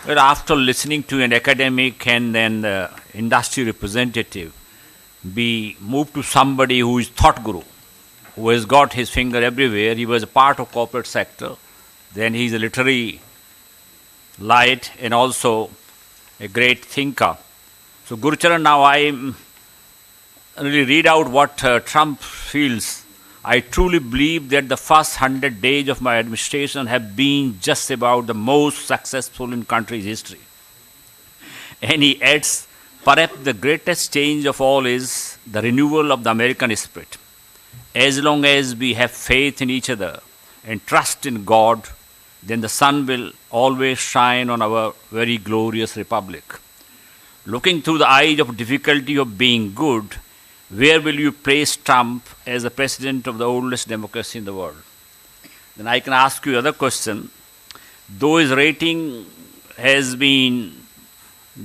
Well, after listening to an academic and then industry representative, be moved to somebody who is thought guru, who has got his finger everywhere. He was a part of corporate sector. Then he's a literary light and also a great thinker. So Gurucharan, now I really read out what Trump feels. I truly believe that the first 100 days of my administration have been just about the most successful in country's history. And he adds, perhaps the greatest change of all is the renewal of the American spirit. As long as we have faith in each other and trust in God, then the sun will always shine on our very glorious republic. Looking through the eyes of difficulty of being good, where will you place Trump as the president of the oldest democracy in the world? Then I can ask you another question. Though his rating has been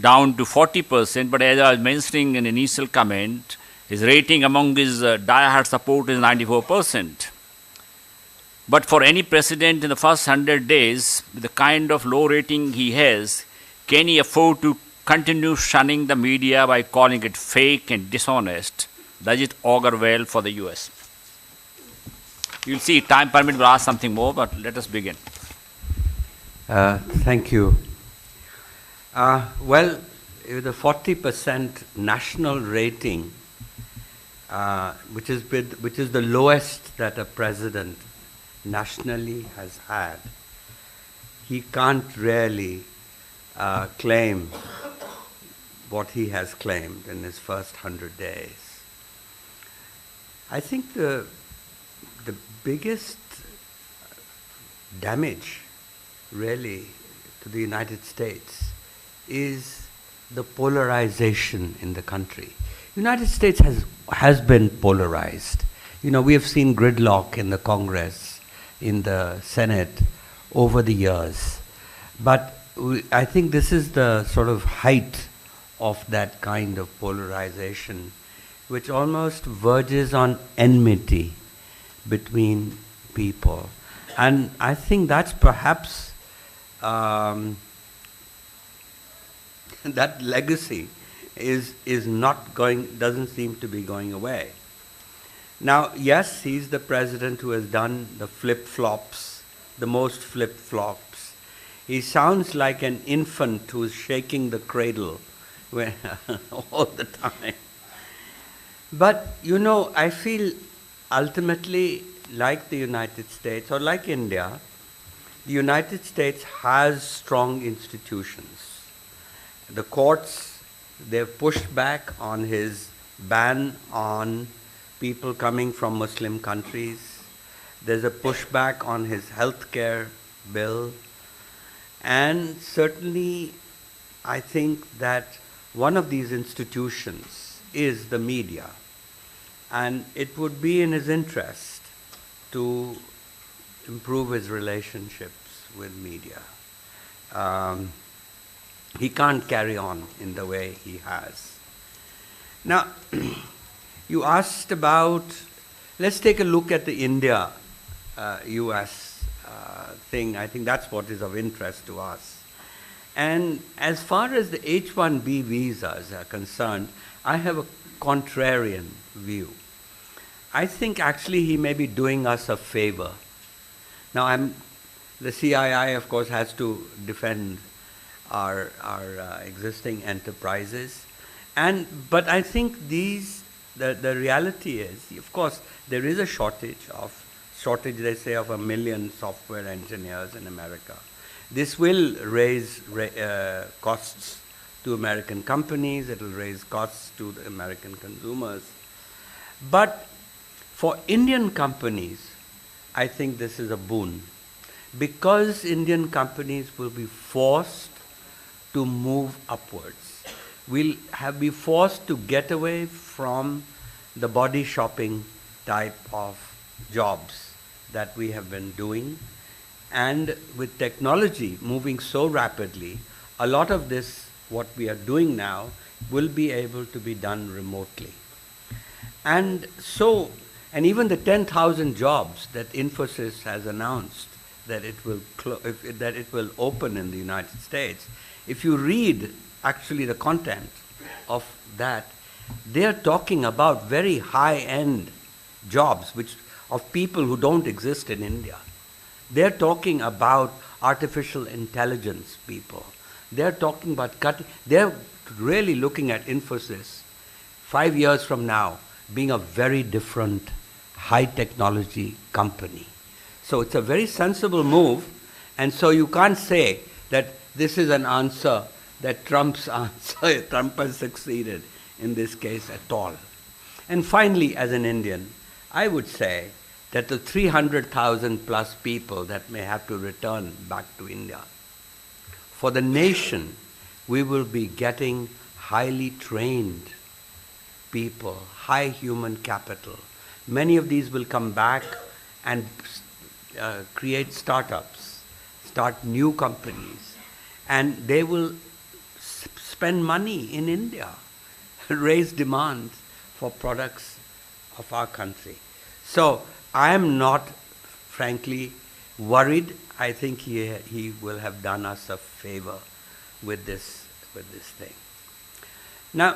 down to 40%, but as I was mentioning in initial comment, his rating among his die-hard support is 94%. But for any president in the first 100 days, with the kind of low rating he has, can he afford to continue shunning the media by calling it fake and dishonest? Does it augur well for the US? You'll see, time permit will ask something more, but let us begin. Thank you. Well, with a 40% national rating, which is the lowest that a president nationally has had, he can't really claim what he has claimed in his first 100 days. I think the biggest damage really to the United States is the polarization in the country. United States has been polarized. You know, we have seen gridlock in the Congress, in the Senate over the years. But I think this is the sort of height of that kind of polarization, which almost verges on enmity between people. And I think that's perhaps that legacy doesn't seem to be going away. Now, yes, he's the president who has done the flip-flops, the most flip-flops. He sounds like an infant who's shaking the cradle all the time. But, you know, I feel ultimately, like the United States or like India, the United States has strong institutions. The courts, they've pushed back on his ban on people coming from Muslim countries. There's a pushback on his health care bill. And certainly, I think that one of these institutions is the media. And it would be in his interest to improve his relationships with media. He can't carry on in the way he has. Now, you asked about, let's take a look at the India-US thing. I think that's what is of interest to us. And as far as the H-1B visas are concerned, I have a contrarian view. I think actually he may be doing us a favor. Now, the CII, of course, has to defend our existing enterprises. But I think the reality is, of course, there is a shortage, they say, of 1 million software engineers in America. This will raise costs to American companies, it will raise costs to the American consumers. But for Indian companies, I think this is a boon, because Indian companies will be forced to move upwards. We'll be forced to get away from the body shopping type of jobs that we have been doing. And with technology moving so rapidly, a lot of this, what we are doing now, will be able to be done remotely. And even the 10,000 jobs that Infosys has announced that it will that it will open in the United States, if you read actually the content of that, they are talking about very high-end jobs of people who don't exist in India. They're talking about artificial intelligence people. They're talking about they're really looking at Infosys 5 years from now being a very different high technology company. So it's a very sensible move, and so you can't say that this is an answer, that Trump's answer, Trump has succeeded in this case at all. And finally, as an Indian, I would say that the 300,000 plus people that may have to return back to India, for the nation, we will be getting highly trained people, high human capital. Many of these will come back and create startups, start new companies, and they will spend money in India, raise demand for products of our country. So I am not, frankly, worried. I think he will have done us a favor with this thing. Now,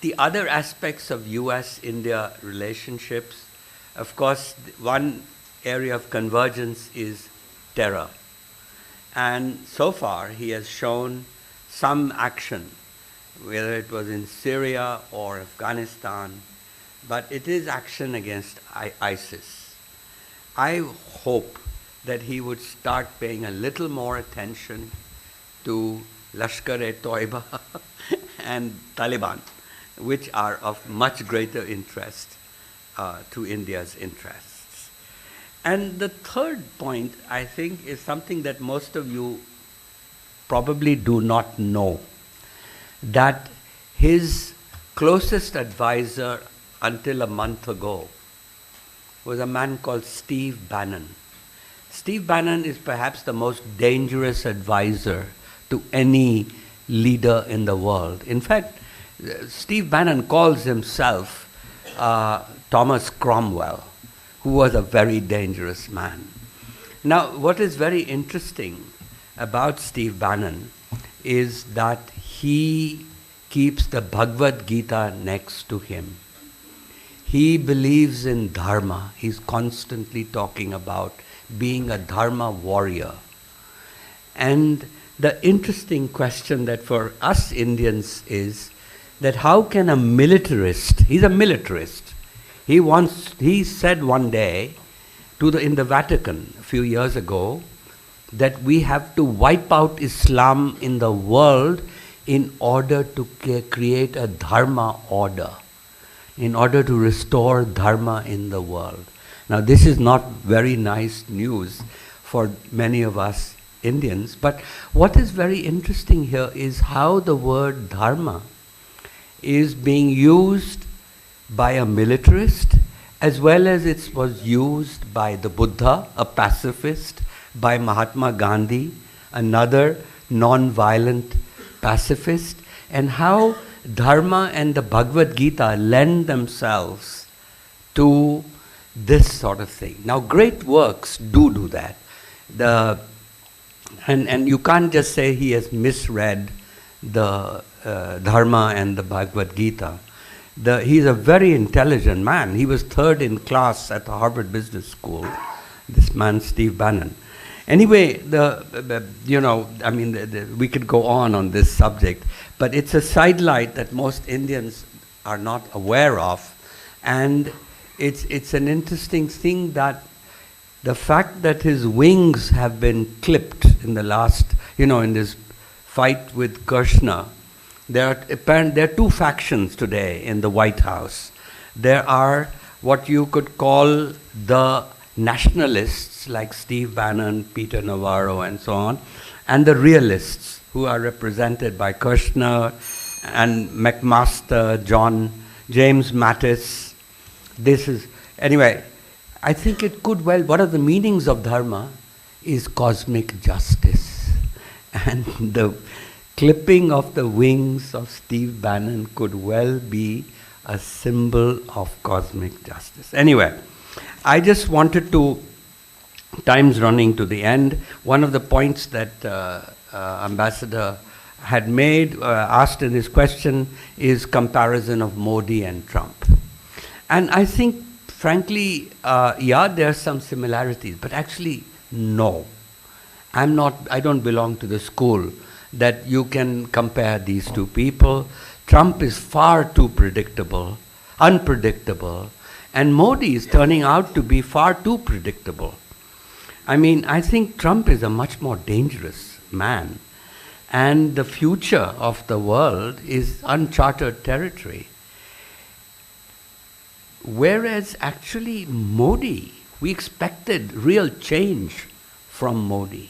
the other aspects of US-India relationships, of course, one area of convergence is terror. And so far, he has shown some action, whether it was in Syria or Afghanistan, but it is action against ISIS. I hope that he would start paying a little more attention to Lashkar-e-Toiba and Taliban, which are of much greater interest to India's interests. And the third point, I think, is something that most of you probably do not know, that his closest advisor until a month ago was a man called Steve Bannon. Steve Bannon is perhaps the most dangerous advisor to any leader in the world. In fact, Steve Bannon calls himself Thomas Cromwell, who was a very dangerous man. Now, what is very interesting about Steve Bannon is that he keeps the Bhagavad Gita next to him. He believes in dharma. He's constantly talking about being a dharma warrior. And the interesting question that for us Indians is that how can a militarist, he's a militarist, he said one day in the Vatican a few years ago that we have to wipe out Islam in the world in order to create a dharma order, in order to restore dharma in the world. Now, this is not very nice news for many of us Indians, but what is very interesting here is how the word dharma is being used by a militarist, as well as it was used by the Buddha, a pacifist, by Mahatma Gandhi, another non-violent pacifist, and how dharma and the Bhagavad Gita lend themselves to this sort of thing. Now, great works do that. And you can't just say he has misread the Dharma and the Bhagavad Gita. He's a very intelligent man. He was third in class at the Harvard Business School, this man Steve Bannon. Anyway, we could go on this subject, but it's a sidelight that most Indians are not aware of, and it's an interesting thing that the fact that his wings have been clipped in the last, in this fight with Krishna. There are two factions today in the White House. There are what you could call the nationalists like Steve Bannon, Peter Navarro, and so on, and the realists who are represented by Kushner and McMaster, James Mattis. Anyway, I think it could one of the meanings of dharma is cosmic justice. And the clipping of the wings of Steve Bannon could well be a symbol of cosmic justice. Anyway, I just wanted to time's running to the end. One of the points that Ambassador had made, asked in his question, is comparison of Modi and Trump. And I think, frankly, yeah, there are some similarities, but actually, no. I don't belong to the school that you can compare these two people. Trump is far too unpredictable, and Modi is turning out to be far too predictable. I mean, I think Trump is a much more dangerous man, and the future of the world is uncharted territory. Whereas actually Modi, we expected real change from Modi.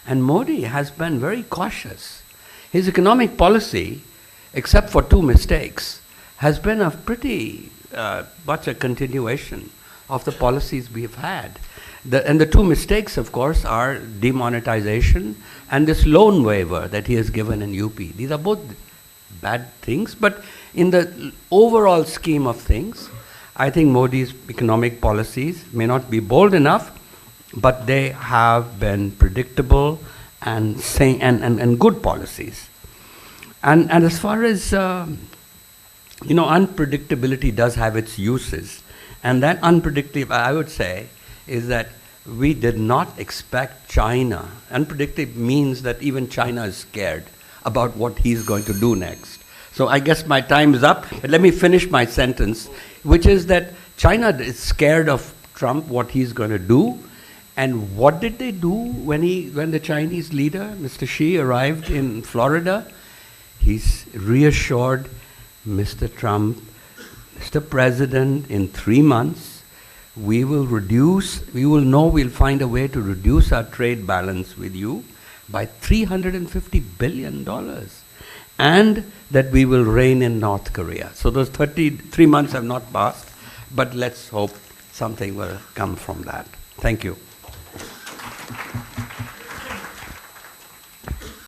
And Modi has been very cautious. His economic policy, except for two mistakes, has been a pretty much a continuation of the policies we've had. And the two mistakes, of course, are demonetization and this loan waiver that he has given in UP. These are both bad things, but in the overall scheme of things, I think Modi's economic policies may not be bold enough, but they have been predictable and good policies. And as far as unpredictability does have its uses, and that unpredictability, I would say, is that we did not expect China. Unpredictable means that even China is scared about what he's going to do next. So I guess my time is up, but let me finish my sentence, which is that China is scared of Trump, what he's going to do. And what did they do when the Chinese leader, Mr. Xi, arrived in Florida? He's reassured Mr. Trump, Mr. President, in 3 months, we'll find a way to reduce our trade balance with you by $350 billion. And that we will reign in North Korea. So those 3 months have not passed, but let's hope something will come from that. Thank you.